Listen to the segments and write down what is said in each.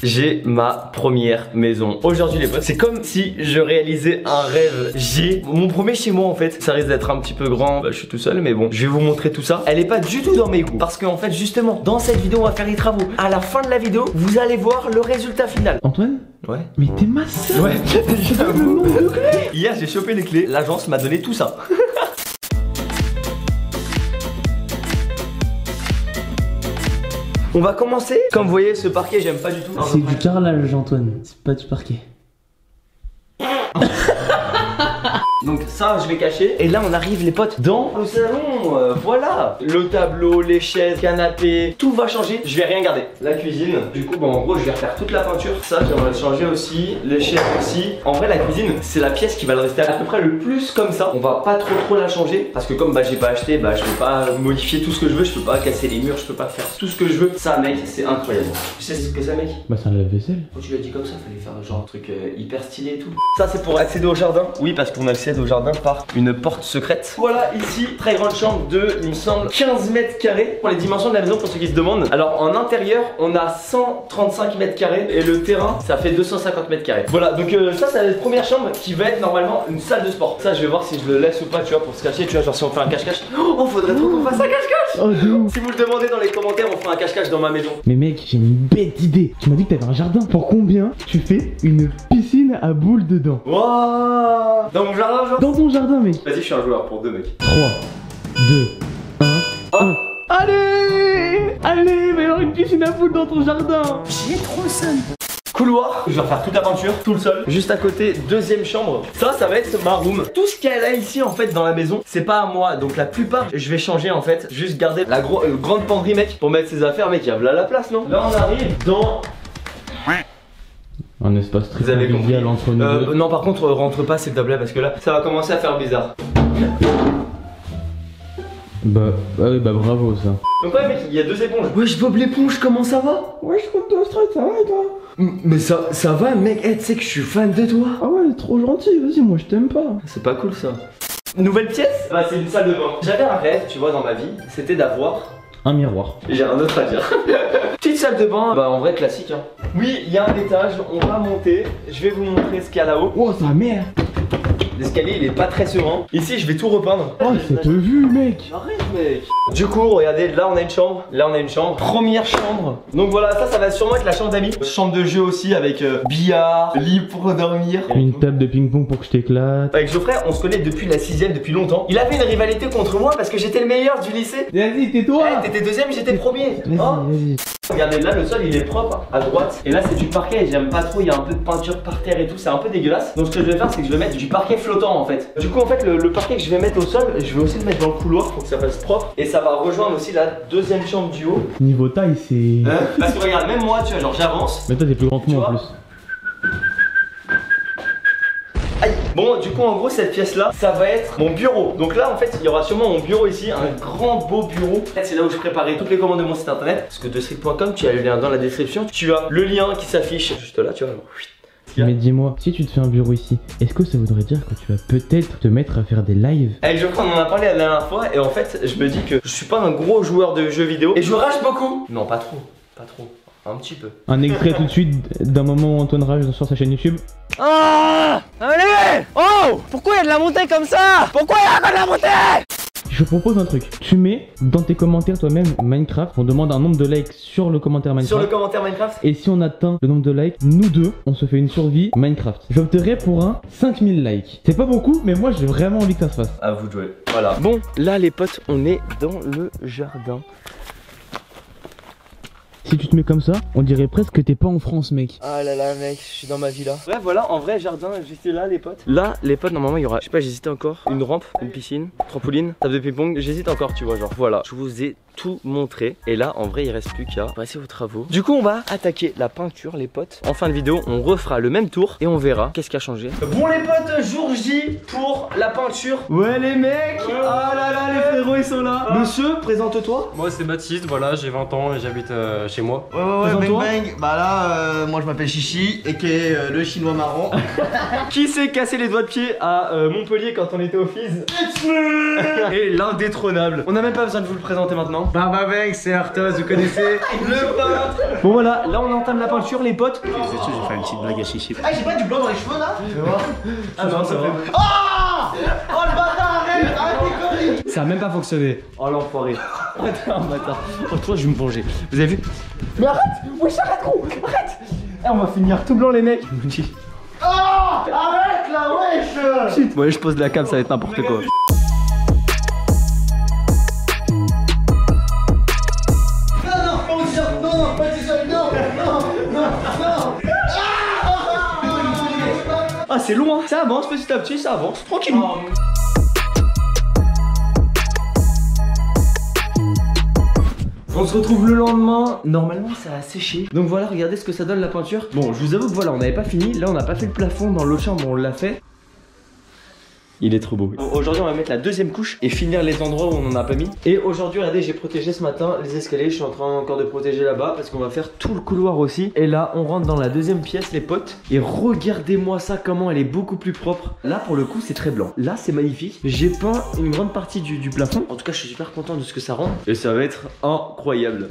J'ai ma première maison. Aujourd'hui les potes, c'est comme si je réalisais un rêve. J'ai mon premier chez moi en fait. Ça risque d'être un petit peu grand, je suis tout seul mais bon, je vais vous montrer tout ça. Elle est pas du tout dans mes goûts parce qu'en fait justement, dans cette vidéo on va faire les travaux. À la fin de la vidéo, vous allez voir le résultat final. Antoine? Ouais. Mais t'es ma sœur. Ouais. Hier j'ai chopé les clés, l'agence m'a donné tout ça. On va commencer. Comme vous voyez, ce parquet, j'aime pas du tout. C'est du carrelage, Antoine. C'est pas du parquet. Donc ça je vais cacher. Et là on arrive les potes dans le salon, voilà. Le tableau, les chaises, canapé, tout va changer. Je vais rien garder. La cuisine, du coup bon en gros je vais refaire toute la peinture. Ça j'aimerais changer aussi, les chaises aussi. En vrai la cuisine c'est la pièce qui va le rester à peu près le plus comme ça. On va pas trop la changer parce que comme j'ai pas acheté, je peux pas modifier tout ce que je veux. Je peux pas casser les murs, je peux pas faire tout ce que je veux. Ça mec c'est incroyable. Tu sais ce que c'est mec? Bah c'est un lave-vaisselle. Quand tu l'as dit comme ça, fallait faire genre un truc hyper stylé et tout. Ça c'est pour accéder au jardin. Oui parce qu'on accède au jardin par une porte secrète. Voilà ici, très grande chambre de, il me semble, 15 mètres carrés. Pour les dimensions de la maison, pour ceux qui se demandent. Alors en intérieur, on a 135 mètres carrés et le terrain, ça fait 250 mètres carrés. Voilà, donc ça c'est la première chambre qui va être normalement une salle de sport. Ça je vais voir si je le laisse ou pas, tu vois, pour se cacher, tu vois, genre si on fait un cache-cache. Oh, faudrait trop qu'on fasse un cache-cache. Oh de ouf. Si vous le demandez dans les commentaires, on fera un cache-cache dans ma maison. Mais mec, j'ai une bête idée. Tu m'as dit que t'avais un jardin. Pour combien tu fais une piscine à boules dedans? Wouah. Dans mon jardin, genre? Dans ton jardin, mec. Vas-y, je suis un joueur pour deux mecs. 3, 2, 1, 1. Allez! Allez, mais alors une piscine à boules dans ton jardin. J'ai trop le seum. Couloir, je vais refaire toute la peinture, tout le sol. Juste à côté, deuxième chambre. Ça va être ma room. Tout ce qu'elle a ici en fait dans la maison, c'est pas à moi. Donc la plupart, je vais changer en fait. Juste garder la grande penderie mec pour mettre ses affaires mec. Il y a là la place non? Là on arrive dans... Un espace très Vous avez convivial entre nous deux. Non par contre rentre pas s'il te plaît parce que là ça va commencer à faire bizarre. Bah oui bah bravo ça. Donc ouais mec il y a deux éponges. Wesh Bob l'éponge comment ça va? Ouais je compte toi straight, ça va et toi? Mais ça va mec, hey, tu sais que je suis fan de toi. Ah ouais trop gentil, vas-y moi je t'aime pas. C'est pas cool ça. Nouvelle pièce? Bah c'est une salle de bain. J'avais un rêve tu vois dans ma vie, c'était d'avoir un miroir. J'ai un autre à dire. Petite salle de bain, bah en vrai classique hein. Oui il y a un étage, on va monter. Je vais vous montrer ce qu'il y a là-haut. Oh sa mère. L'escalier il est pas très serein. Ici je vais tout repeindre. Oh cette vue mec. Arrête mec. Du coup regardez là on a une chambre. Là on a une chambre. Première chambre. Donc voilà ça va sûrement être la chambre d'amis. Chambre de jeu aussi avec billard, lit pour dormir. Une table de ping-pong pour que je t'éclate. Avec Geoffrey on se connaît depuis la 6ème depuis longtemps. Il avait une rivalité contre moi parce que j'étais le meilleur du lycée. Vas-y tais-toi. Hey, t'étais deuxième j'étais premier. Vas-y Oh. vas-y. Regardez là le sol il est propre à droite. Et là c'est du parquet et j'aime pas trop. Il y a un peu de peinture par terre et tout. C'est un peu dégueulasse. Donc ce que je vais faire c'est que je vais mettre du parquet flottant en fait. Du coup en fait le parquet que je vais mettre au sol, je vais aussi le mettre dans le couloir pour que ça fasse propre. Et ça va rejoindre aussi la deuxième chambre du haut. Niveau taille c'est... Parce que regarde même moi tu vois genre j'avance. Mais toi t'es plus grand que moi en plus. Aïe. Bon du coup en gros cette pièce là ça va être mon bureau. Donc là en fait il y aura sûrement mon bureau ici. Un grand beau bureau. En fait c'est là où je préparais toutes les commandes de mon site internet. Parce que destrict.com tu as le lien dans la description. Tu as le lien qui s'affiche juste là tu vois. Mais dis-moi, si tu te fais un bureau ici, est-ce que ça voudrait dire que tu vas peut-être te mettre à faire des lives? Avec Geoffrey on en a parlé la dernière fois. Et en fait je me dis que je suis pas un gros joueur de jeux vidéo. Et je rage beaucoup. Non pas trop, pas trop. Un petit peu. Un extrait tout de suite d'un moment où Antoine rage sur sa chaîne YouTube. Ah, allez. Oh, pourquoi il y a de la montée comme ça? Pourquoi il y a encore de la montée? Je propose un truc. Tu mets dans tes commentaires toi-même Minecraft. On demande un nombre de likes sur le commentaire Minecraft. Sur le commentaire Minecraft. Et si on atteint le nombre de likes, nous deux, on se fait une survie Minecraft. J'opterai pour un 5000 likes. C'est pas beaucoup, mais moi j'ai vraiment envie que ça se fasse. À vous de jouer. Voilà. Bon, là les potes, on est dans le jardin. Si tu te mets comme ça, on dirait presque que t'es pas en France, mec. Ah là là, mec, je suis dans ma villa. Ouais, voilà, en vrai, jardin, j'étais là, les potes. Là, les potes, normalement, il y aura, je sais pas, j'hésitais encore. Une rampe, une piscine, trampoline, table de ping-pong. J'hésite encore, tu vois, genre, voilà. Je vous ai tout montré. Et là, en vrai, il reste plus qu'à passer aux travaux. Du coup, on va attaquer la peinture, les potes. En fin de vidéo, on refera le même tour et on verra qu'est-ce qui a changé. Bon, les potes, jour J pour la peinture. Ouais, les mecs. Ah là là, les frérots, ils sont là. Monsieur, présente-toi. Moi c'est Baptiste, voilà, j'ai 20 ans et j'habite chez moi. Ouais, bang bang. Bah là, moi je m'appelle Chichi et qui est le chinois marrant. Qui s'est cassé les doigts de pied à Montpellier quand on était au FIS? Et l'indétrônable. On n'a même pas besoin de vous le présenter maintenant. maintenant. Baba Banks, c'est Arthos, vous connaissez? Le peintre. Bon voilà, là on entame la peinture les potes. J'ai fait une petite blague à Chichi. Ah, j'ai pas du blanc dans les cheveux là? Ah non, ça va. Oh le bâtard, arrête tes conneries. Ça a même pas fonctionné. Oh l'enfoiré. Attends, bâtard. Oh toi je vais me venger. Vous avez vu? Mais arrête. Wesh arrête gros. Arrête. Eh, on va finir tout blanc les mecs. Oh arrête là, wesh. Shit. Ouais je pose la cam, ça va être n'importe quoi. Non, pas du tout, non. Ah c'est long hein. Ça avance petit à petit, ça avance. Tranquillement. On se retrouve le lendemain. Normalement ça a séché. Donc voilà, regardez ce que ça donne la peinture. Bon, je vous avoue que voilà, on n'avait pas fini. Là on n'a pas fait le plafond dans l'autre chambre, on l'a fait. Il est trop beau. Aujourd'hui on va mettre la deuxième couche et finir les endroits où on en a pas mis. Et aujourd'hui regardez, j'ai protégé ce matin les escaliers. Je suis en train encore de protéger là-bas parce qu'on va faire tout le couloir aussi. Et là on rentre dans la deuxième pièce les potes. Et regardez-moi ça, comment elle est beaucoup plus propre. Là pour le coup c'est très blanc. Là c'est magnifique. J'ai peint une grande partie du plafond. En tout cas je suis super content de ce que ça rend. Et ça va être incroyable.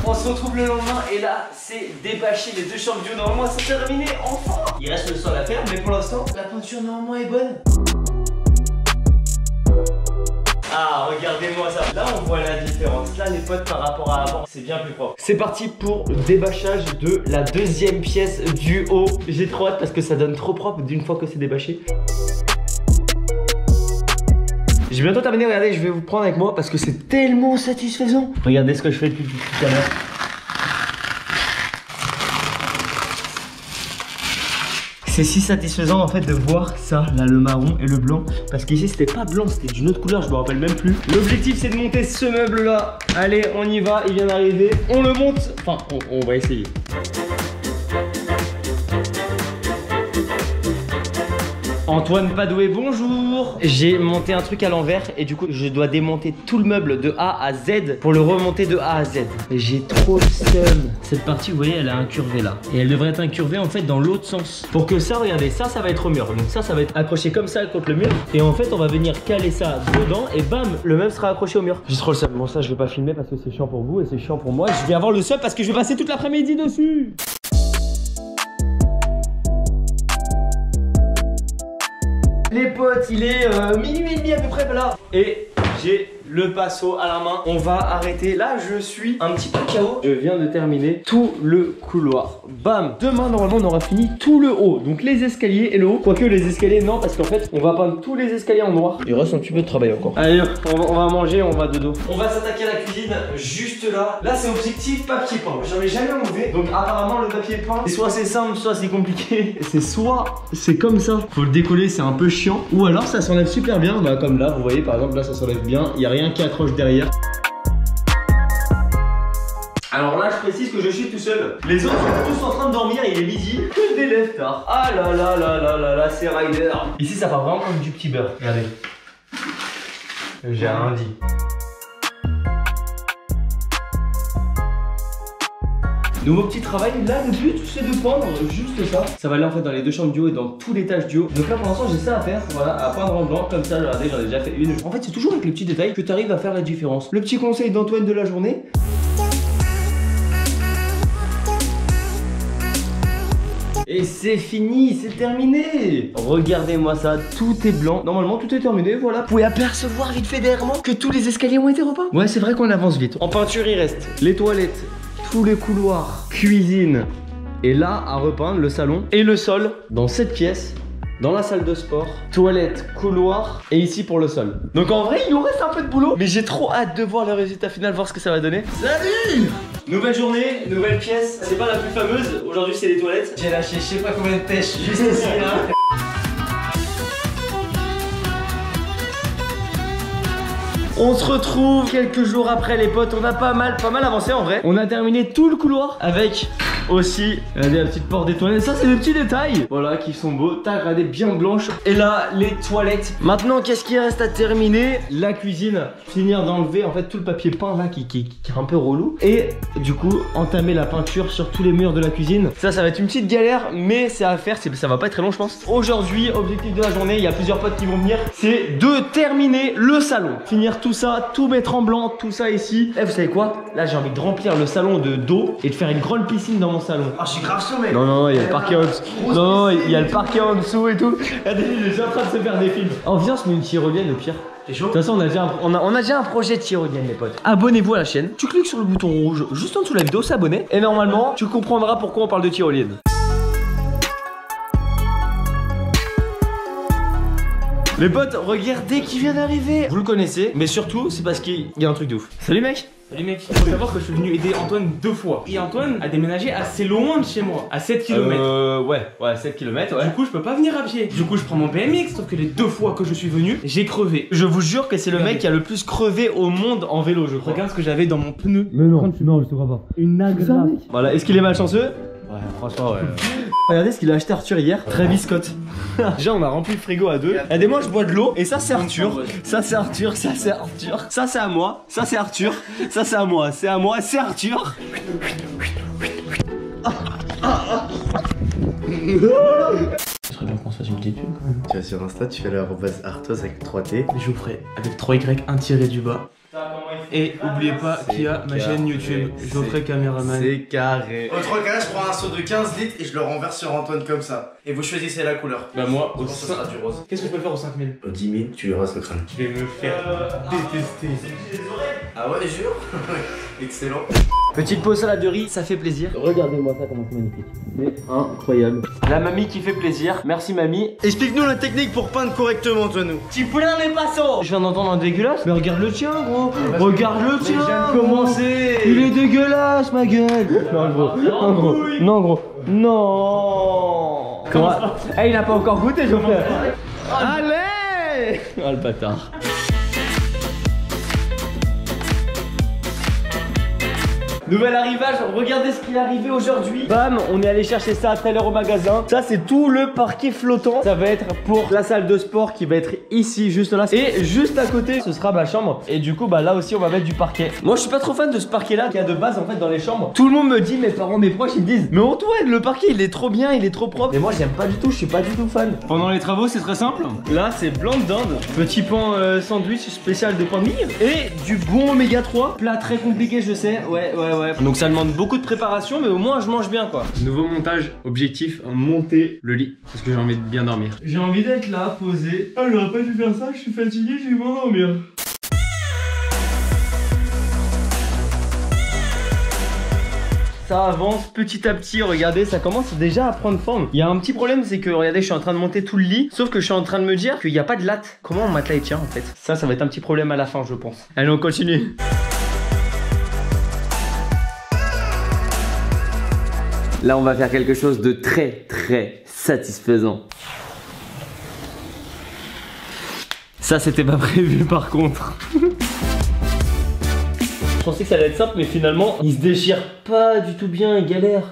On se retrouve le lendemain et là c'est débâcher les deux chambres du haut. Normalement c'est terminé enfin. Il reste le sol à faire mais pour l'instant la peinture normalement est bonne. Ah regardez-moi ça. Là on voit la différence. Là les potes par rapport à avant c'est bien plus propre. C'est parti pour le débâchage de la deuxième pièce du haut. J'ai trop hâte parce que ça donne trop propre d'une fois que c'est débâché. J'ai bientôt terminé, regardez, je vais vous prendre avec moi parce que c'est tellement satisfaisant. Regardez ce que je fais depuis tout à l'heure. C'est si satisfaisant en fait de voir ça, là le marron et le blanc. Parce qu'ici c'était pas blanc, c'était d'une autre couleur, je me rappelle même plus. L'objectif c'est de monter ce meuble là. Allez, on y va, il vient d'arriver. On le monte, enfin on va essayer. Antoine Padoué, bonjour. J'ai monté un truc à l'envers et du coup je dois démonter tout le meuble de A à Z pour le remonter de A à Z. J'ai trop le seum. Cette partie vous voyez elle a incurvé là. Et elle devrait être incurvée en fait dans l'autre sens. Pour que ça, regardez, ça va être au mur. Donc ça va être accroché comme ça contre le mur. Et en fait on va venir caler ça dedans et bam, le meuble sera accroché au mur. J'ai trop le seum. Bon ça je vais pas filmer parce que c'est chiant pour vous et c'est chiant pour moi. Je vais avoir le seum parce que je vais passer toute l'après-midi dessus. Les potes, il est minuit et demi à peu près là. Et j'ai le pinceau à la main. On va arrêter. Là, je suis un petit peu KO. Je viens de terminer tout le couloir. Bam. Demain, normalement, on aura fini tout le haut. Donc les escaliers et le haut. Quoique les escaliers, non, parce qu'en fait, on va peindre tous les escaliers en noir. Il reste un petit peu de travail encore. Allez, on va manger, on va dodo. On va s'attaquer à la cuisine juste là. Là, c'est objectif papier peint. J'en ai jamais enlevé. Donc apparemment, le papier peint, soit c'est simple, soit c'est compliqué. Soit c'est comme ça. Faut le décoller, c'est un peu chiant. Ou alors, ça s'enlève super bien. Bah, comme là, vous voyez, par exemple, là, ça s'enlève bien. Il n'y a rien qui accroche derrière. Alors là je précise que je suis tout seul. Les autres sont tous en train de dormir, il est midi. Que je délève tard. Ah là là là là là là, c'est rider. Ici ça part vraiment comme du petit beurre. Regardez. J'ai rien dit. Nouveau petit travail, là le but c'est de peindre juste ça. Ça va aller en fait dans les deux chambres du haut et dans tout l'étage du haut. Donc là pour l'instant j'ai ça à faire, voilà, à peindre en blanc comme ça, regardez j'en ai déjà fait une. En fait c'est toujours avec les petits détails que tu arrives à faire la différence. Le petit conseil d'Antoine de la journée. Et c'est fini, c'est terminé. Regardez-moi ça, tout est blanc. Normalement tout est terminé, voilà. Vous pouvez apercevoir vite fait derrière moi que tous les escaliers ont été repeints. Ouais c'est vrai qu'on avance vite. En peinture il reste les toilettes, tous les couloirs, cuisine. Et là à repeindre le salon et le sol dans cette pièce. Dans la salle de sport, toilette, couloir et ici pour le sol. Donc en vrai il nous reste un peu de boulot. Mais j'ai trop hâte de voir le résultat final, voir ce que ça va donner. Salut! Nouvelle journée, nouvelle pièce. C'est pas la plus fameuse, aujourd'hui c'est les toilettes. J'ai lâché je sais pas combien de pêches juste ici là. On se retrouve quelques jours après les potes, on a pas mal avancé en vrai. On a terminé tout le couloir avec aussi. Regardez la petite porte des toilettes. Ça, c'est des petits détails. Voilà, qui sont beaux. T'as regardé bien blanche. Et là, les toilettes. Maintenant, qu'est-ce qui reste à terminer? La cuisine. Finir d'enlever en fait tout le papier peint là qui est un peu relou. Et du coup, entamer la peinture sur tous les murs de la cuisine. Ça va être une petite galère, mais c'est à faire. Ça va pas être très long, je pense. Aujourd'hui, objectif de la journée, il y a plusieurs potes qui vont venir. C'est de terminer le salon. Finir tout ça, tout mettre en blanc, tout ça ici. Et vous savez quoi? Là, j'ai envie de remplir le salon d'eau et de faire une grande piscine dans mon salon. Ah, je suis grave chaud, mec. Non, il y a le parquet en dessous. Non, il y a le parquet en dessous et tout. Regardez, il est déjà en train de se faire des films. On vient, on se met une tyrolienne au pire. T'es chaud? De toute façon, on a déjà un projet de tyrolienne, les potes. Abonnez-vous à la chaîne. Tu cliques sur le bouton rouge juste en dessous de la vidéo, s'abonner. Et normalement, tu comprendras pourquoi on parle de tyrolienne. Les potes, regardez qui vient d'arriver. Vous le connaissez, mais surtout, c'est parce qu'il y a un truc de ouf. Salut mec. Salut mec, il faut savoir que je suis venu aider Antoine 2 fois. Et Antoine a déménagé assez loin de chez moi, à 7 km. Ouais, 7 km, ouais. Du coup, je peux pas venir à pied. Du coup, je prends mon BMX, sauf que les 2 fois que je suis venu, j'ai crevé. Je vous jure que c'est le mec qui a le plus crevé au monde en vélo, je crois. Regarde ce que j'avais dans mon pneu. Mais non, je te crois pas. Une agrafe. Voilà, est-ce qu'il est malchanceux? Ouais, franchement, ouais. Regardez ce qu'il a acheté Arthur hier. Travis Scott. Déjà, on a rempli le frigo à deux. Regardez, moi je bois de l'eau. Et ça, c'est Arthur. Ça, c'est Arthur. Ça, c'est Arthur. Ça, c'est à moi. Ça, c'est Arthur. Ça, c'est à moi. C'est à moi. C'est Arthur. Ce serait bien qu'on se fasse une petite pub quand même. Tu vas sur Insta, tu fais @artos avec 3T. Je vous ferai avec 3Y un tiré du bas. Et oubliez pas qu'il y a ma chaîne YouTube, Geoffrey Caméraman. C'est carré. Au 3 cas, je prends un seau de 15 litres et je le renverse sur Antoine comme ça. Et vous choisissez la couleur. Bah moi, au ça sera du rose. Qu'est-ce que je peux faire aux 5000? Au 10 000, tu lui rases le crâne. Je vais me faire détester. Ah ouais, jure. Excellent. Petite pause salade de riz, ça fait plaisir. Regardez-moi ça, comment c'est magnifique. C'est incroyable. La mamie qui fait plaisir. Merci mamie. Explique-nous la technique pour peindre correctement, Antoine. Tu plein les passants. Je viens d'entendre un dégueulasse. Mais regarde le tien, gros. Regarde le tien. Je viens de commencer. Il est dégueulasse, ma gueule. Non, gros. Non, gros. Non, gros. Non. Comment ça? Eh, il a pas encore goûté, Geoffrey. Allez. Oh, le bâtard. Nouvel arrivage, regardez ce qui est arrivé aujourd'hui. Bam, on est allé chercher ça tout à l'heure au magasin. Ça, c'est tout le parquet flottant. Ça va être pour la salle de sport qui va être ici, juste là. Et juste à côté, ce sera ma chambre. Et du coup, bah là aussi, on va mettre du parquet. Moi, je suis pas trop fan de ce parquet-là qu'il y a de base en fait dans les chambres. Tout le monde me dit, mes parents, mes proches, ils me disent, mais Antoine, le parquet, il est trop bien, il est trop propre. Mais moi, j'aime pas du tout, je suis pas du tout fan. Pendant les travaux, c'est très simple. Là, c'est blanc de dinde, petit pan sandwich spécial de pain de mie et du bon oméga 3. Plat très compliqué, je sais. Ouais. Donc ça demande beaucoup de préparation, mais au moins je mange bien quoi. Nouveau montage, objectif, monter le lit. Parce que j'ai envie de bien dormir. J'ai envie d'être là, posé. Ah, j'aurais pas dû faire ça, je suis fatigué, je vais m'endormir. Ça avance petit à petit, regardez, ça commence déjà à prendre forme. Il y a un petit problème, c'est que regardez, je suis en train de monter tout le lit. Sauf que je suis en train de me dire qu'il n'y a pas de latte. Comment mon matelas il tient en fait? Ça va être un petit problème à la fin, je pense. Allez, on continue. Là, on va faire quelque chose de très satisfaisant. Ça, c'était pas prévu par contre. Je pensais que ça allait être simple, mais finalement, il se déchire pas du tout bien, il galère.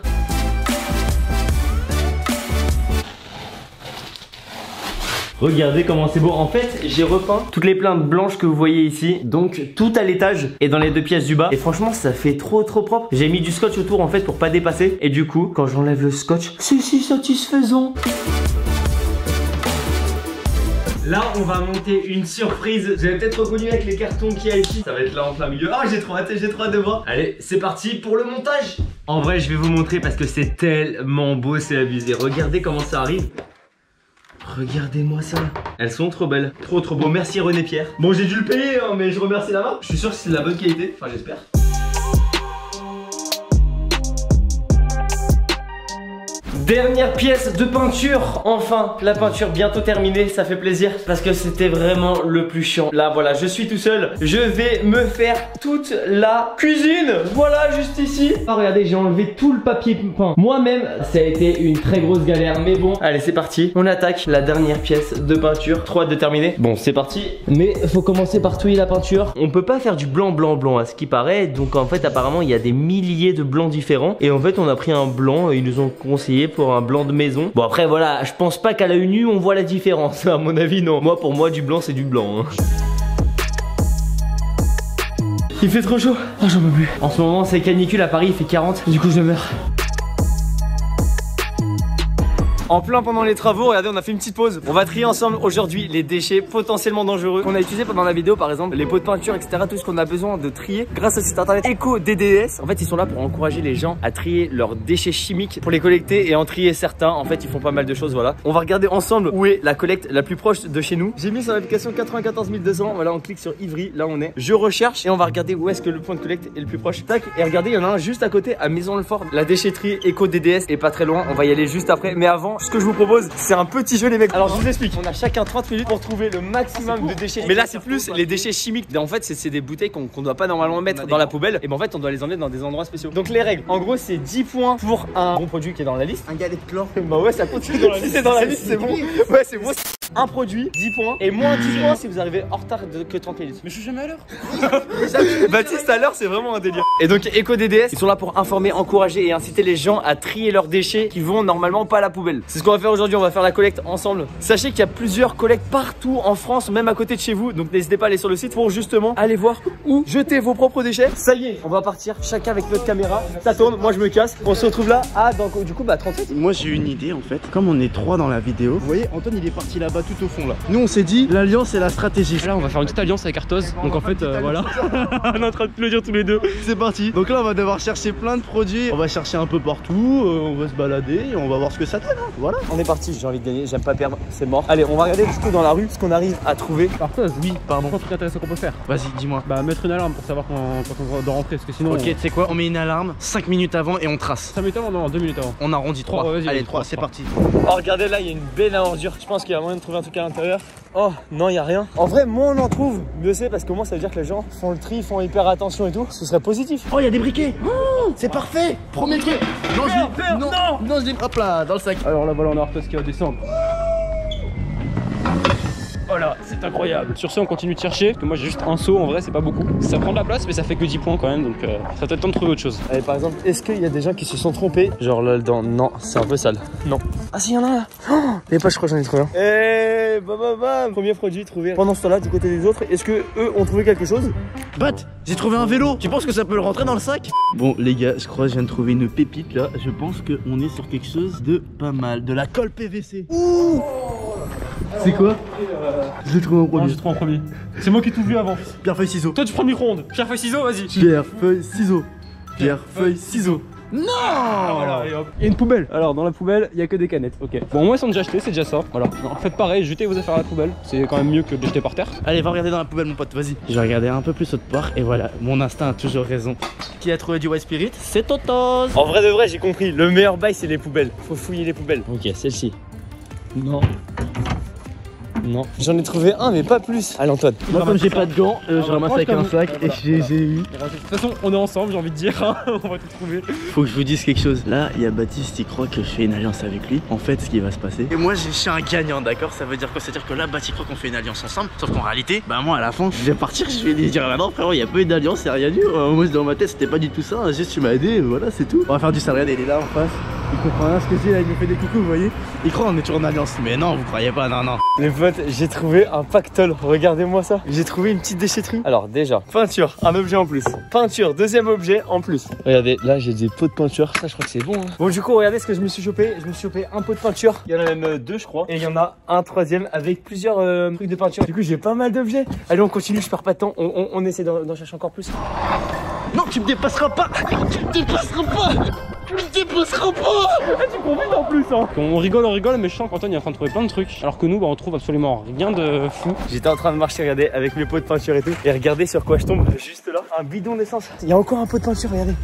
Regardez comment c'est beau. En fait, j'ai repeint toutes les plaintes blanches que vous voyez ici. Donc tout à l'étage et dans les deux pièces du bas. Et franchement, ça fait trop propre. J'ai mis du scotch autour en fait pour pas dépasser. Et du coup, quand j'enlève le scotch, c'est si satisfaisant. Là, on va monter une surprise. Vous avez peut-être reconnu avec les cartons qu'il y a ici. Ça va être là en plein milieu. Ah, j'ai trop hâte de voir. Allez, c'est parti pour le montage. En vrai, je vais vous montrer parce que c'est tellement beau, c'est abusé. Regardez comment ça arrive. Regardez-moi ça. Elles sont trop belles. Trop beau. Merci René Pierre. Bon, j'ai dû le payer, hein, mais je remercie la marque. Je suis sûr que c'est de la bonne qualité. Enfin, j'espère. Dernière pièce de peinture. Enfin, la peinture bientôt terminée, ça fait plaisir parce que c'était vraiment le plus chiant. Là, voilà, je suis tout seul. Je vais me faire toute la cuisine. Voilà, juste ici. Ah, regardez, j'ai enlevé tout le papier peint. Moi-même, ça a été une très grosse galère, mais bon. Allez, c'est parti. On attaque la dernière pièce de peinture. Trop hâte de terminer. Bon, c'est parti. Mais faut commencer par touiller la peinture. On peut pas faire du blanc, blanc, blanc à ce qui paraît. Donc en fait, apparemment, il y a des milliers de blancs différents. Et en fait, on a pris un blanc. Ils nous ont conseillé pour un blanc de maison. Bon, après, voilà, je pense pas qu'à l'œil nu, on voit la différence. À mon avis, non. Moi, pour moi, du blanc, c'est du blanc. Hein. Il fait trop chaud. Oh, j'en peux plus. En ce moment, c'est canicule à Paris, il fait 40. Du coup, je meurs. En plein pendant les travaux, regardez, on a fait une petite pause. On va trier ensemble aujourd'hui les déchets potentiellement dangereux qu'on a utilisés pendant la vidéo, par exemple les pots de peinture, etc. Tout ce qu'on a besoin de trier grâce au site internet EcoDDS. En fait, ils sont là pour encourager les gens à trier leurs déchets chimiques, pour les collecter et en trier certains. En fait, ils font pas mal de choses, voilà. On va regarder ensemble où est la collecte la plus proche de chez nous. J'ai mis sur l'application 94 200. Voilà, on clique sur Ivry, là on est. Je recherche et on va regarder où est-ce que le point de collecte est le plus proche. Tac, et regardez, il y en a un juste à côté à Maison-le-Fort. La déchetterie EcoDDS est pas très loin. On va y aller juste après. Mais avant, ce que je vous propose, c'est un petit jeu les mecs. Alors je vous explique, on a chacun 30 minutes pour trouver le maximum de déchets. Mais là c'est plus les déchets chimiques. En fait c'est des bouteilles qu'on doit pas normalement mettre dans la poubelle. Et ben en fait on doit les emmener dans des endroits spéciaux. Donc les règles, en gros c'est 10 points pour un bon produit qui est dans la liste. Un galet de chlore. Bah ouais, ça continue dans la liste. Si c'est dans la liste, c'est bon. Ouais, c'est bon. Un produit, 10 points. Et moins 10 points si vous arrivez en retard que 30 minutes. Mais je suis jamais à l'heure. Baptiste à l'heure, c'est vraiment un délire. Et donc EcoDDS, ils sont là pour informer, encourager et inciter les gens à trier leurs déchets qui vont normalement pas à la poubelle. C'est ce qu'on va faire aujourd'hui, on va faire la collecte ensemble. Sachez qu'il y a plusieurs collectes partout en France, même à côté de chez vous. Donc n'hésitez pas à aller sur le site pour justement aller voir où jeter vos propres déchets. Ça y est, on va partir chacun avec notre caméra. Ça tourne, moi je me casse. On se retrouve là à donc, du coup 37. Moi j'ai une idée en fait. Comme on est 3 dans la vidéo, vous voyez Antoine il est parti là-bas tout au fond là. Nous on s'est dit l'alliance et la stratégie. Là on va faire une petite alliance avec Arthos. Donc en fait voilà. On est en train de le dire tous les deux. C'est parti. Donc là on va devoir chercher plein de produits. On va chercher un peu partout, on va se balader et on va voir ce que ça donne. Hein. Voilà. On est parti, j'ai envie de gagner, j'aime pas perdre, c'est mort. Allez, on va regarder du coup dans la rue ce qu'on arrive à trouver. Arthos, Oui, pardon. un truc intéressant qu'on peut faire. Vas-y, dis-moi. Bah mettre une alarme pour savoir quand on doit rentrer parce que sinon. Ok, tu sais quoi, on met une alarme 5 minutes avant et on trace. 5 minutes avant, non, 2 minutes avant. On arrondit 3. Ouais, vas-y, allez, vas-y, 3, 3, c'est parti. Oh regardez là, il y a une belle ordure. Je pense qu'il y a moyen de trouver un truc à l'intérieur. Oh non, il y a rien. En vrai, moins on en trouve, mieux c'est parce que moi ça veut dire que les gens font le tri, font hyper attention et tout. Ce serait positif. Oh, il y a des briquets. Oh, c'est parfait. Premier truc. Non, non, je dis hop là, dans le sac. Alors là voilà, on a Arthos qui va descendre. Voilà, c'est incroyable. Sur ce, on continue de chercher. Parce que moi, j'ai juste un seau en vrai, c'est pas beaucoup. Ça prend de la place, mais ça fait que 10 points quand même. Donc, ça va peut-être temps de trouver autre chose. Allez, par exemple, est-ce qu'il y a des gens qui se sont trompés? Genre là dedans, non, c'est un peu sale. Non. Ah, si, il y en a là. Oh, et pas, je crois que j'en ai trouvé un. Eh, bam, bam, bam. Premier produit trouvé. Pendant ce temps-là, du côté des autres, est-ce que eux ont trouvé quelque chose? Bat, j'ai trouvé un vélo. Tu penses que ça peut le rentrer dans le sac? Bon, les gars, je crois que je viens de trouver une pépite là. Je pense qu'on est sur quelque chose de pas mal. De la colle PVC. Ouh! C'est quoi? Je l'ai trouvé en premier. J'ai trouvé en premier. C'est moi qui t'ai vu avant. Pierre, feuille, ciseaux. Toi, tu prends le micro-ondes. Pierre, feuille, ciseaux, vas-y. Pierre, feuille, ciseaux. Pierre, feuille, ciseaux. Non! Voilà, et hop. Il y a une poubelle. Alors, dans la poubelle, il y a que des canettes. Ok. Bon, moi, ils sont déjà achetés, c'est déjà ça. Voilà. Non, faites pareil, jetez vos affaires à la poubelle. C'est quand même mieux que de les jeter par terre. Allez, va regarder dans la poubelle, mon pote, vas-y. Je vais regarder un peu plus autre part et voilà, mon instinct a toujours raison. Qui a trouvé du White Spirit? C'est Totos. En vrai de vrai, j'ai compris. Le meilleur bail, c'est les poubelles. Faut fouiller les poubelles. Ok, celle-ci. Non. Non. J'en ai trouvé un, mais pas plus. Allez, Antoine. Moi, comme j'ai pas de gants, je ramasse avec un sac et j'ai eu. De toute façon, on est ensemble, j'ai envie de dire. Hein. On va tout trouver. Faut que je vous dise quelque chose. Là, il y a Baptiste, il croit que je fais une alliance avec lui. En fait, ce qui va se passer. Et moi, je suis un gagnant, d'accord? Ça veut dire quoi? C'est-à-dire que là, Baptiste croit qu'on fait une alliance ensemble. Sauf qu'en réalité, bah, moi, à la fin, je vais partir, je vais lui dire, ah non, frérot, il y a pas eu d'alliance, y'a rien du. Moi, dans ma tête, c'était pas du tout ça. Juste, tu m'as aidé, voilà, c'est tout. On va faire du sale. Regardez, il est là en face. Il comprend rien ce que c'est, là, il me fait des coucous, vous voyez? Il croit qu'on est toujours en alliance. Mais non, vous croyez pas, non, non. Les potes, j'ai trouvé un pactole. Regardez-moi ça. J'ai trouvé une petite déchetterie. Alors, déjà, peinture, un objet en plus. Peinture, deuxième objet en plus. Regardez, là, j'ai des pots de peinture. Ça, je crois que c'est bon. Hein. Bon, du coup, regardez ce que je me suis chopé. Je me suis chopé un pot de peinture. Il y en a même deux, je crois. Et il y en a un troisième avec plusieurs trucs de peinture. Du coup, j'ai pas mal d'objets. Allez, on continue, je perds pas de temps. On essaie d'en chercher encore plus. Non, tu me dépasseras pas. Tu me dépasseras pas. Tu me dépasseras pas. Tu profites en plus, hein. On rigole, mais je sens qu'Antoine est en train de trouver plein de trucs. Alors que nous, bah, on trouve absolument rien de fou. J'étais en train de marcher, regardez, avec mes pots de peinture et tout. Et regardez sur quoi je tombe juste là. Un bidon d'essence. Il y a encore un pot de peinture, regardez.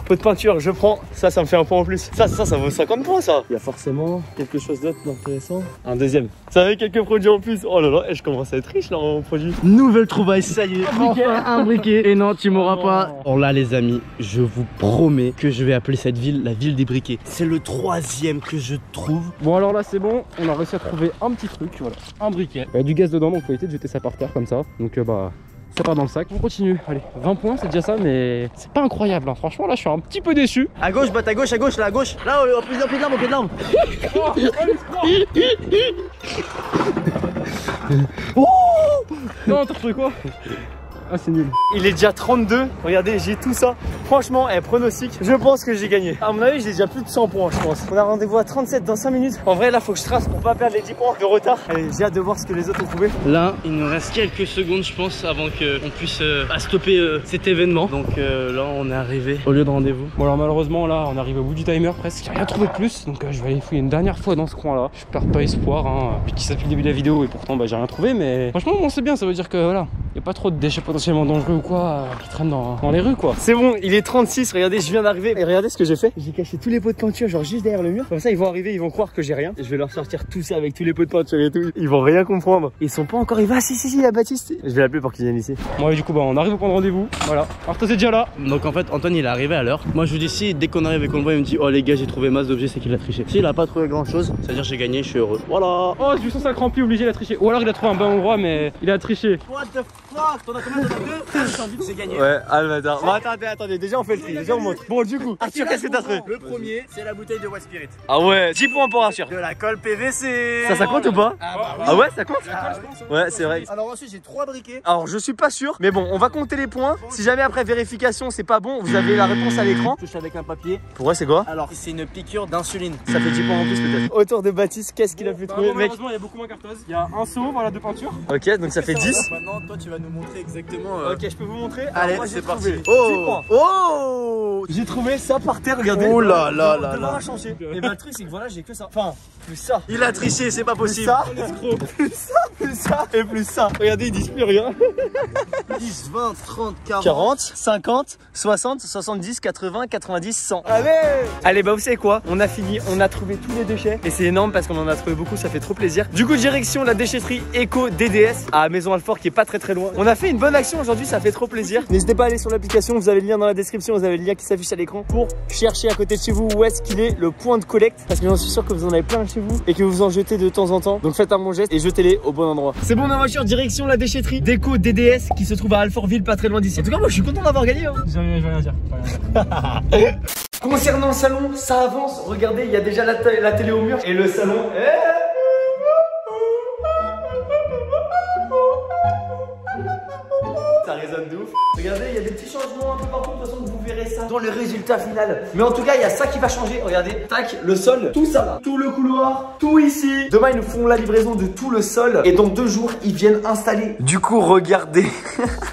pot de peinture, je prends. Ça me fait un point en plus. Ça vaut 50 points ça. Il y a forcément quelque chose d'autre d'intéressant. Un deuxième. Ça avait quelques produits en plus. Oh là là, et je commence à être riche là en produits. Nouvelle trouvaille, ça y est, enfin un briquet. Et non, tu m'auras pas. Oh là les amis, je vous promets que je vais appeler cette ville la ville des briquets. C'est le 3e que je trouve. Bon alors là c'est bon, on a réussi à trouver un petit truc, voilà, un briquet. Il y a du gaz dedans donc faut éviter de jeter ça par terre comme ça. Donc bah ça part dans le sac. On continue, allez, 20 points c'est déjà ça mais c'est pas incroyable hein. Franchement là je suis un petit peu déçu. À gauche, batte à gauche, là à gauche. Là au pied de l'arme, au pied de l'arme. Oh non t'as trouvé quoi? Ah c'est nul. Il est déjà 32, regardez j'ai tout ça. Franchement, pronostic, je pense que j'ai gagné. À mon avis j'ai déjà plus de 100 points je pense. On a rendez-vous à 37 dans 5 minutes. En vrai là faut que je trace pour pas perdre les 10 points de retard. Allez, j'ai hâte de voir ce que les autres ont trouvé. Là il nous reste quelques secondes je pense avant qu'on puisse stopper cet événement. Donc là on est arrivé au lieu de rendez-vous. Bon alors malheureusement là on arrive au bout du timer presque. J'ai rien trouvé de plus. Donc je vais aller fouiller une dernière fois dans ce coin là. Je perds pas espoir hein. Puis qui ça depuis le début de la vidéo et pourtant bah j'ai rien trouvé. Mais franchement bon, c'est bien, ça veut dire que voilà, y a pas trop de déchets potentiellement dangereux ou quoi qui traînent dans les rues quoi. C'est bon, il est 36, regardez je viens d'arriver. Et regardez ce que j'ai fait. J'ai caché tous les pots de peinture genre juste derrière le mur. Comme ça ils vont arriver, ils vont croire que j'ai rien. Et je vais leur sortir tout ça avec tous les pots de peinture et tout. Ils vont rien comprendre. Ils sont pas encore arrivés. Ah si il y a Baptiste. Je vais l'appeler pour qu'il vienne ici. Bon et du coup bah on arrive au point de rendez-vous. Voilà, Arthos est déjà là. Donc en fait Antoine il est arrivé à l'heure. Moi je vous dis si dès qu'on arrive et qu'on le voit il me dit oh les gars j'ai trouvé masse d'objets, c'est qu'il a triché. S'il a pas trouvé grand chose, c'est à dire j'ai gagné, je suis heureux. Voilà. Oh j'ai vu son sac rempli, obligé il a triché. Ou alors il a trouvé un bon endroit mais il a triché. What the fuck? T'en as combien? T'en as 2? J'ai gagné. Ouais, ah le bâtard. Bon, attendez, déjà on fait le tri, déjà on montre. Bon du coup, Arthur qu'est-ce que t'as trouvé? Le premier c'est la bouteille de White Spirit. Ah ouais, 10 points pour Arthur. De la colle PVC. Ça compte ou pas? Ah ouais ça compte? Ouais c'est vrai. Alors ensuite j'ai 3 briquets. Alors je suis pas sûr, mais bon on va compter les points. Si jamais après vérification c'est pas bon, vous avez la réponse à l'écran. Touche avec un papier. Pour vrai c'est quoi? Alors c'est une piqûre d'insuline. Ça fait 10 points en plus peut-être. Autour de Baptiste, qu'est-ce qu'il a pu trouver mec? Malheureusement il y a beaucoup moins qu'Arthos. Il y a un seau, voilà, de peinture. Ok donc ça fait 10. Maintenant toi tu vas nous montrer exactement. Ok je peux vous montrer. Allez moi, c'est trouvé parti. 10 points. Oh J'ai trouvé ça par terre, regardez. Oh là là là là. Changer. Et bah le truc c'est que voilà j'ai que ça. Enfin plus ça. Il a triché, c'est pas possible. Plus ça et plus ça. Regardez ils disent plus rien. 10, 20, 30, 40. 40, 50, 60, 70, 80, 90, 100. Allez bah vous savez quoi? On a fini, on a trouvé tous les déchets. Et c'est énorme parce qu'on en a trouvé beaucoup, ça fait trop plaisir. Du coup direction la déchetterie Eco DDS à Maison Alfort qui est pas très loin. On a fait une bonne action aujourd'hui, ça fait trop plaisir. N'hésitez pas à aller sur l'application, vous avez le lien dans la description, vous avez le lien qui s'affiche à l'écran pour chercher à côté de chez vous où est-ce qu'il est le point de collecte. Parce que j'en suis sûr que vous en avez plein chez vous et que vous en jetez de temps en temps. Donc faites un bon geste et jetez-les au bon endroit. C'est bon, on est en voiture, direction la déchetterie d'Eco DDS qui se trouve à Alfortville, pas très loin d'ici. En tout cas moi je suis content d'avoir gagné hein. Je vais rien dire. Concernant le salon, ça avance. Regardez, il y a déjà la télé au mur et le salon. Ça résonne de ouf. Regardez, il y a des petits changements un peu partout. De toute façon, vous verrez ça dans le résultat final. Mais en tout cas, il y a ça qui va changer. Regardez, tac, le sol, tout ça là, tout le couloir, tout ici. Demain, ils nous font la livraison de tout le sol. Et dans 2 jours, ils viennent installer. Du coup, regardez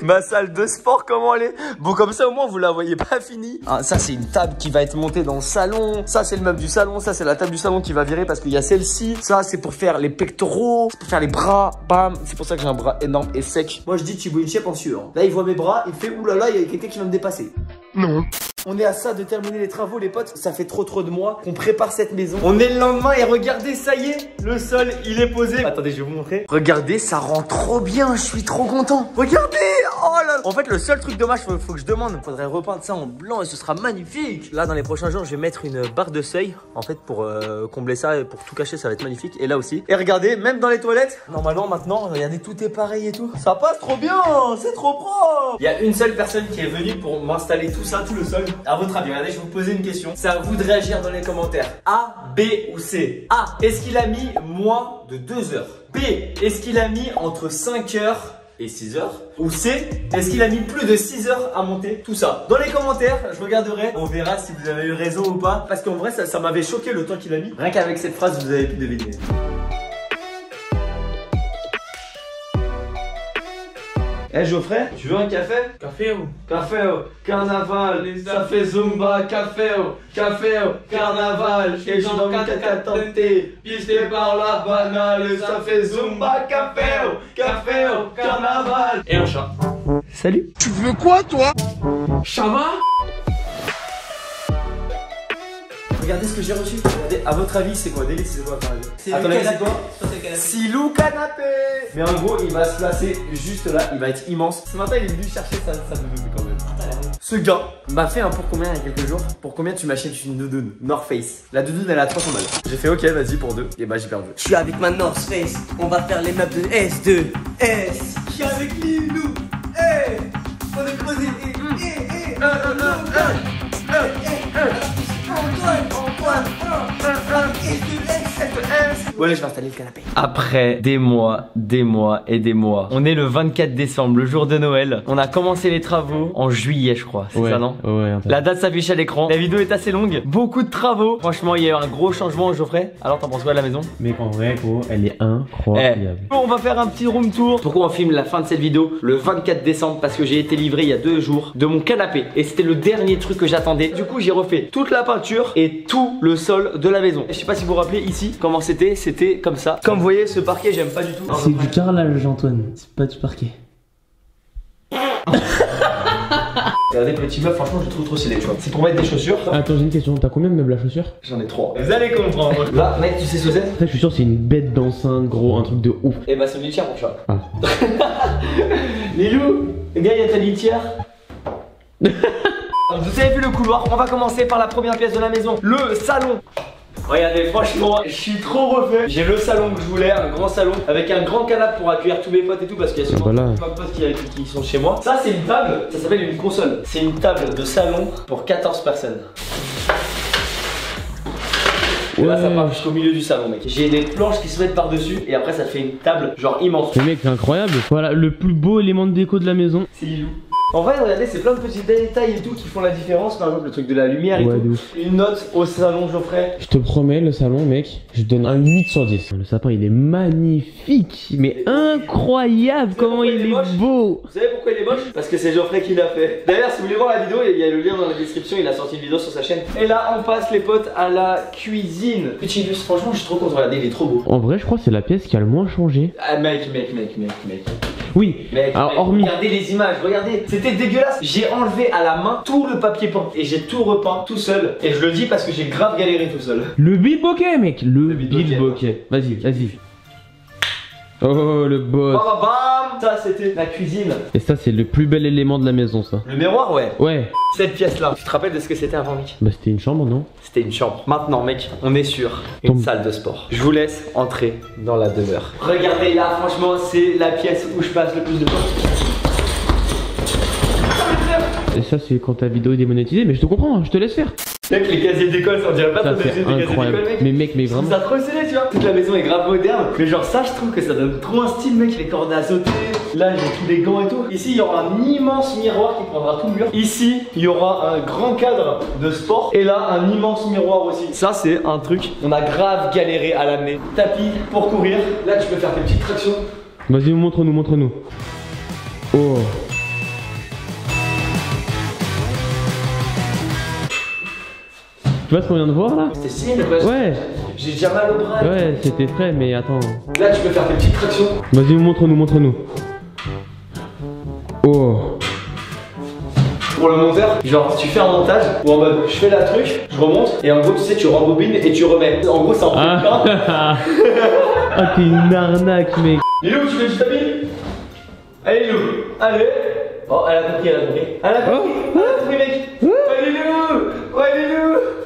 ma salle de sport, comment elle est. Bon, comme ça, au moins, vous la voyez pas finie. Ah, ça, c'est une table qui va être montée dans le salon. Ça, c'est le meuble du salon. Ça, c'est la table du salon qui va virer parce qu'il y a celle-ci. Ça, c'est pour faire les pectoraux. C'est pour faire les bras. Bam. C'est pour ça que j'ai un bras énorme et sec. Moi, je dis Thibaut Inchep en sueur. Là, il voit mes bras. Il fait oulala, il y a quelqu'un qui va me dépasser. Non. On est à ça de terminer les travaux les potes. Ça fait trop de mois qu'on prépare cette maison. On est le lendemain et regardez, ça y est, le sol il est posé. Attendez, je vais vous montrer. Regardez, ça rend trop bien, je suis trop content. Regardez, oh là là. En fait le seul truc dommage, faut que je demande, il faudrait repeindre ça en blanc et ce sera magnifique. Là dans les prochains jours je vais mettre une barre de seuil en fait pour combler ça et pour tout cacher, ça va être magnifique. Et là aussi. Et regardez, même dans les toilettes, normalement maintenant, regardez, tout est pareil et tout. Ça passe trop bien, c'est trop propre. Il y a une seule personne qui est venue pour m'installer tout ça, tout le sol. À votre avis, regardez, je vais vous poser une question. C'est à vous de réagir dans les commentaires. A, B ou C? A, est-ce qu'il a mis moins de 2 heures? B, est-ce qu'il a mis entre 5 heures et 6 heures? Ou C, est-ce qu'il a mis plus de 6 heures à monter tout ça? Dans les commentaires, je regarderai. On verra si vous avez eu raison ou pas. Parce qu'en vrai, ça m'avait choqué le temps qu'il a mis. Rien qu'avec cette phrase, vous avez pu deviner. Eh Geoffrey, tu veux un café? Café ou? Café, carnaval, ça fait Zumba, café, carnaval, je suis dans le catenté, pisté par la banale, ça fait Zumba, café, carnaval. Et un chat. Salut. Ça va? regardez ce que j'ai reçu. Regardez, à votre avis, c'est quoi? Délice, c'est quoi par exemple? C'est le canapé. Silou canapé. Mais en gros, il va se placer juste là, il va être immense. Ce matin, il est venu chercher sa doudoune quand même. Ce gars m'a fait un pour combien il y a quelques jours? Pour combien tu m'achètes une doudoune North Face? La doudoune elle a 300 balles. J'ai fait ok, vas-y pour 2. Et bah j'ai perdu. Je suis avec ma North Face. On va faire les meubles de S2. S. Je suis avec Lilou. On est posé. Ouais, là, je vais installer le canapé. Après des mois et des mois, on est le 24 décembre, le jour de Noël. On a commencé les travaux en juillet, je crois. C'est ça, non? Ouais. La date s'affiche à l'écran. La vidéo est assez longue. Beaucoup de travaux. Franchement, il y a eu un gros changement, Geoffrey. Alors, t'en penses quoi de la maison? Mec, en vrai, gros, elle est incroyable. On va faire un petit room tour. Pourquoi on filme la fin de cette vidéo le 24 décembre? Parce que j'ai été livré il y a 2 jours de mon canapé. Et c'était le dernier truc que j'attendais. Du coup, j'ai refait toute la peinture et tout le sol de la maison. Je sais pas si vous vous rappelez ici comment c'était. C'était comme ça. Comme vous voyez, ce parquet, j'aime pas du tout. C'est du carrelage, Antoine. C'est pas du parquet. Regardez, petit meuf, franchement, je le trouve trop stylé, tu vois. C'est pour mettre des chaussures. Attends, j'ai une question. T'as combien de meubles à chaussures? J'en ai 3. Vous allez comprendre. Là, mec, tu sais ce que c'est? Ça, je suis sûr, c'est une bête d'enceinte, gros, un truc de ouf. Eh bah, c'est une litière, mon chat. Ah. Lilou, les gars, il y a ta litière. Vous avez vu le couloir? On va commencer par la première pièce de la maison, le salon. Regardez, franchement, je suis trop refait. J'ai le salon que je voulais, un grand salon avec un grand canapé pour accueillir tous mes potes et tout, parce qu'il y a souvent plein de potes qui sont chez moi. Ça, c'est une table, ça s'appelle une console. C'est une table de salon pour 14 personnes. Et là, ça part jusqu'au milieu du salon, mec. J'ai des planches qui se mettent par-dessus et après, ça fait une table genre immense. Mais mec, c'est incroyable. Voilà, le plus beau élément de déco de la maison. C'est Lilou. En vrai, regardez, c'est plein de petits détails et tout qui font la différence. Par exemple, le truc de la lumière et tout. Une note au salon, Geoffrey. Je te promets, le salon, mec, je donne un 8 sur 10. Le sapin, il est magnifique, mais incroyable comment il est beau. Vous savez pourquoi il est moche? Parce que c'est Geoffrey qui l'a fait. D'ailleurs, si vous voulez voir la vidéo, il y a le lien dans la description. Il a sorti une vidéo sur sa chaîne. Et là, on passe les potes à la cuisine. Petit bus, franchement, je suis trop content. Regardez, il est trop beau. En vrai, je crois que c'est la pièce qui a le moins changé. Ah, mec. Oui, alors hormis. Regardez les images, regardez, c'était dégueulasse. J'ai enlevé à la main tout le papier peint et j'ai tout repeint tout seul. Et je le dis parce que j'ai grave galéré tout seul. Le bilboquet, mec, le bilboquet. Vas-y. Oh, le boss. Bam, bam. Ça, c'était la cuisine. Et ça, c'est le plus bel élément de la maison, ça. Le miroir, ouais. Ouais. Cette pièce-là, tu te rappelles de ce que c'était avant, mec? Bah, c'était une chambre, non? C'était une chambre. Maintenant, mec, on est sur une salle de sport. Je vous laisse entrer dans la demeure. Regardez là, franchement, c'est la pièce où je passe le plus de temps. Et ça, c'est quand ta vidéo est démonétisée, mais je te comprends, je te laisse faire. Mec, les casiers d'école, ça on dirait pas ça, ton casier incroyable. d'école, mec. Mais mec, mais vraiment. Ça trop stylé, tu vois. Toute la maison est grave moderne. Mais genre, ça, je trouve que ça donne trop un style, mec. Les cordes à sauter. Là, j'ai tous les gants et tout. Ici, il y aura un immense miroir qui prendra tout le mur. Ici, il y aura un grand cadre de sport. Et là, un immense miroir aussi. Ça, c'est un truc. On a grave galéré à l'amener. Tapis pour courir. Là, tu peux faire tes petites tractions. Vas-y, montre-nous. Oh. Tu vois ce qu'on vient de voir là? C'était stylé, mais quoi? Ouais. J'ai déjà mal au bras. Ouais, c'était frais, mais attends. Là, tu peux faire tes petites tractions. Vas-y, montre-nous. Oh. Pour le monteur, genre tu fais un montage où en mode je fais la truc, je remonte et en gros tu sais tu rembobines et tu remets. En gros ça en fait plein. Ah t'es une arnaque mec. Lilou, tu fais du tapis? Allez Lilou, allez. Oh elle a compris, Elle a compris mec. Ouais Lilou.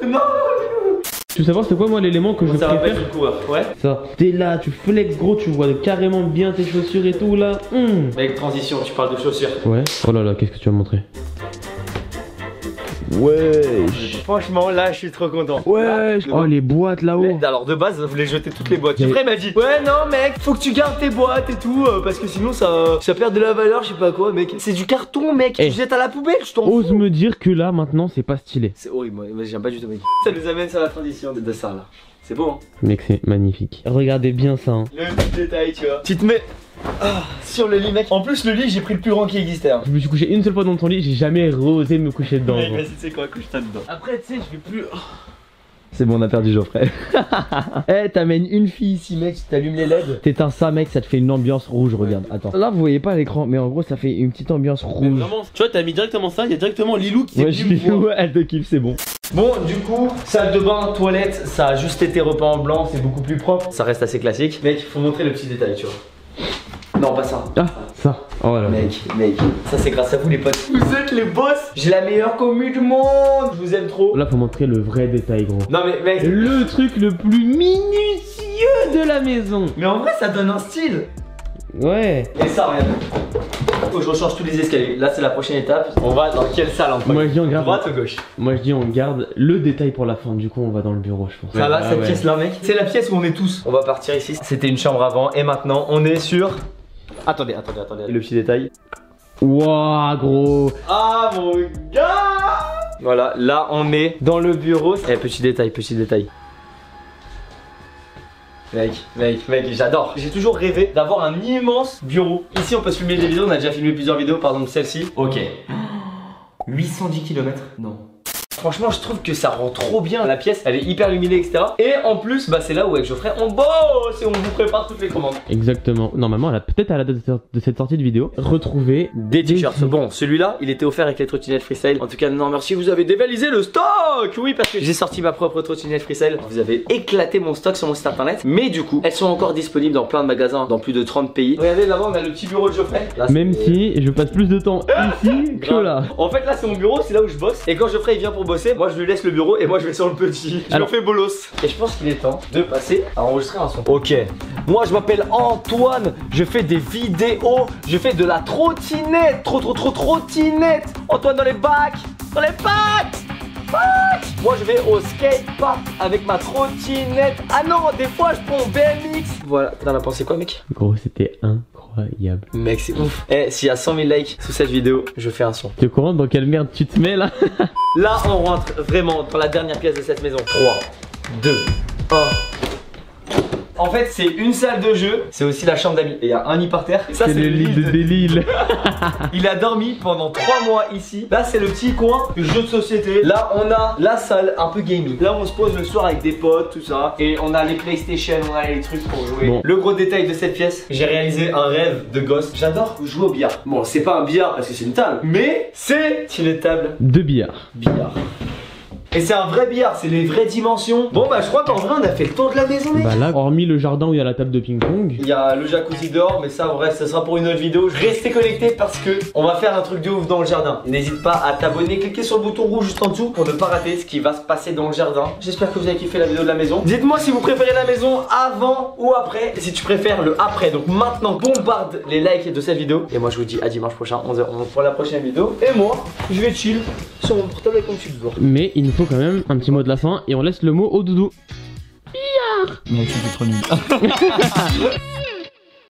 Non Lilou. Tu veux savoir c'est quoi moi l'élément que je ça préfère? Ça va coureur, ouais. Ça. T'es là, tu flex gros, tu vois carrément bien tes chaussures et tout là. Mec transition, tu parles de chaussures. Ouais. Oh là là, qu'est-ce que tu vas montrer? Wesh. Franchement là je suis trop content. Wesh. Oh les boîtes là-haut. Alors de base je voulais jeter toutes les boîtes. Après il m'a dit ouais non mec faut que tu gardes tes boîtes et tout parce que sinon ça perd de la valeur, je sais pas quoi mec. C'est du carton mec, tu jettes à la poubelle, je t'en fous. Ose me dire que là maintenant c'est pas stylé. C'est horrible, moi j'aime pas du tout mec. Ça nous amène sur la transition de ça là. C'est beau hein. Mec c'est magnifique. Regardez bien ça hein. Le petit détail tu vois. Tu te mets sur le lit mec. En plus le lit j'ai pris le plus grand qui existait hein. Je me suis couché une seule fois dans ton lit, j'ai jamais osé me coucher dedans. Mec vas-y tu sais quoi, couche-toi dedans. Après tu sais je vais plus... C'est bon, on a perdu Geoffrey. Eh, t'amènes une fille ici, mec, t'allumes les LED. T'éteins ça, mec, ça te fait une ambiance rouge, regarde. Attends. Là, vous voyez pas à l'écran, mais en gros, ça fait une petite ambiance rouge. Vraiment, tu vois, t'as mis directement ça, il y a directement Lilou qui s'est Ouais, elle te kiffe, c'est bon. Bon, du coup, salle de bain, toilette, ça a juste été repeint en blanc, c'est beaucoup plus propre. Ça reste assez classique. Mec, faut montrer le petit détail, tu vois. Non, pas ça. Ah, ça. Oh là. Mec, ça c'est grâce à vous les potes. Vous êtes les boss. J'ai la meilleure commu du monde. Je vous aime trop. Là, faut montrer le vrai détail, gros. Non mais mec, Le truc le plus minutieux de la maison. mais en vrai ça donne un style. Ouais. Et ça, regarde. Faut que je rechange tous les escaliers. Là c'est la prochaine étape. On va dans quelle salle en Moi je dis on garde. Droite ou gauche? Moi je dis on garde le détail pour la fin. Du coup on va dans le bureau, je pense. Ça va Ah cette ouais. pièce là, mec? C'est la pièce où on est tous. On va partir ici. C'était une chambre avant et maintenant on est sur. Attendez. Le petit détail. Wouah, gros. Ah mon gars. Voilà, là on est dans le bureau. Eh, petit détail. Mec, j'adore. J'ai toujours rêvé d'avoir un immense bureau. Ici on peut se filmer des vidéos, on a déjà filmé plusieurs vidéos, par exemple celle-ci. Ok. 810 km. Non. Franchement, je trouve que ça rend trop bien la pièce, elle est hyper illuminée, etc. Et en plus, bah c'est là où avec Geoffrey on bosse et on vous prépare toutes les commandes. Exactement. Normalement, elle a peut-être à la date de cette sortie de vidéo retrouvé Des t-shirts. Bon, celui-là, il était offert avec les trottinettes freestyle. En tout cas, non merci, vous avez dévalisé le stock. Oui, parce que j'ai sorti ma propre trottinette freestyle. Vous avez éclaté mon stock sur mon site internet. Mais du coup, elles sont encore disponibles dans plein de magasins, dans plus de 30 pays. Regardez là-bas, on a le petit bureau de Geoffrey. Là, Même si je passe plus de temps ici que là. En fait, là, c'est mon bureau, c'est là où je bosse. Et quand Geoffrey il vient pour bosser, moi je lui laisse le bureau et moi je vais sur le petit. Je Alors me fais bolos. Et je pense qu'il est temps de passer à enregistrer un son. Ok. Moi je m'appelle Antoine. Je fais des vidéos. Je fais de la trottinette. Trottinette. Antoine dans les bacs. Dans les pattes. Moi je vais au skatepark avec ma trottinette. Ah non, des fois je prends BMX. Voilà, t'en as pensé quoi, mec? Gros, c'était incroyable. Mec, c'est ouf. Eh, s'il y a 100 000 likes sous cette vidéo, je fais un son. Tu es au courant dans quelle merde tu te mets là? Là, on rentre vraiment dans la dernière pièce de cette maison. 3, 2, 1. En fait, c'est une salle de jeu, c'est aussi la chambre d'amis. Et il y a un lit par terre. Ça, C'est le lit de Délile. Il a dormi pendant 3 mois ici. Là, c'est le petit coin jeu de société. Là, on a la salle un peu gaming. Là, on se pose le soir avec des potes, tout ça. Et on a les PlayStation, on a les trucs pour jouer. Bon. Le gros détail de cette pièce, j'ai réalisé un rêve de gosse. J'adore jouer au billard. Bon, c'est pas un billard parce que c'est une table, mais c'est une table De billard. billard. Et c'est un vrai billard, c'est les vraies dimensions. Bon bah je crois qu'en vrai on a fait le tour de la maison, mec. Bah là, hormis le jardin où il y a la table de ping-pong. Il y a le jacuzzi dehors, mais ça en vrai ça sera pour une autre vidéo. Restez connectés parce que on va faire un truc de ouf dans le jardin. N'hésite pas à t'abonner, cliquez sur le bouton rouge juste en dessous pour ne pas rater ce qui va se passer dans le jardin. J'espère que vous avez kiffé la vidéo de la maison. Dites-moi si vous préférez la maison avant ou après. Et si tu préfères le après. Donc maintenant bombarde les likes de cette vidéo. Et moi je vous dis à dimanche prochain 11h pour la prochaine vidéo. Et moi je vais chill sur mon portable avec mon petit doigt. Mais il nous faut quand même un petit mot de la fin et on laisse le mot au doudou. Mais tu es trop nul.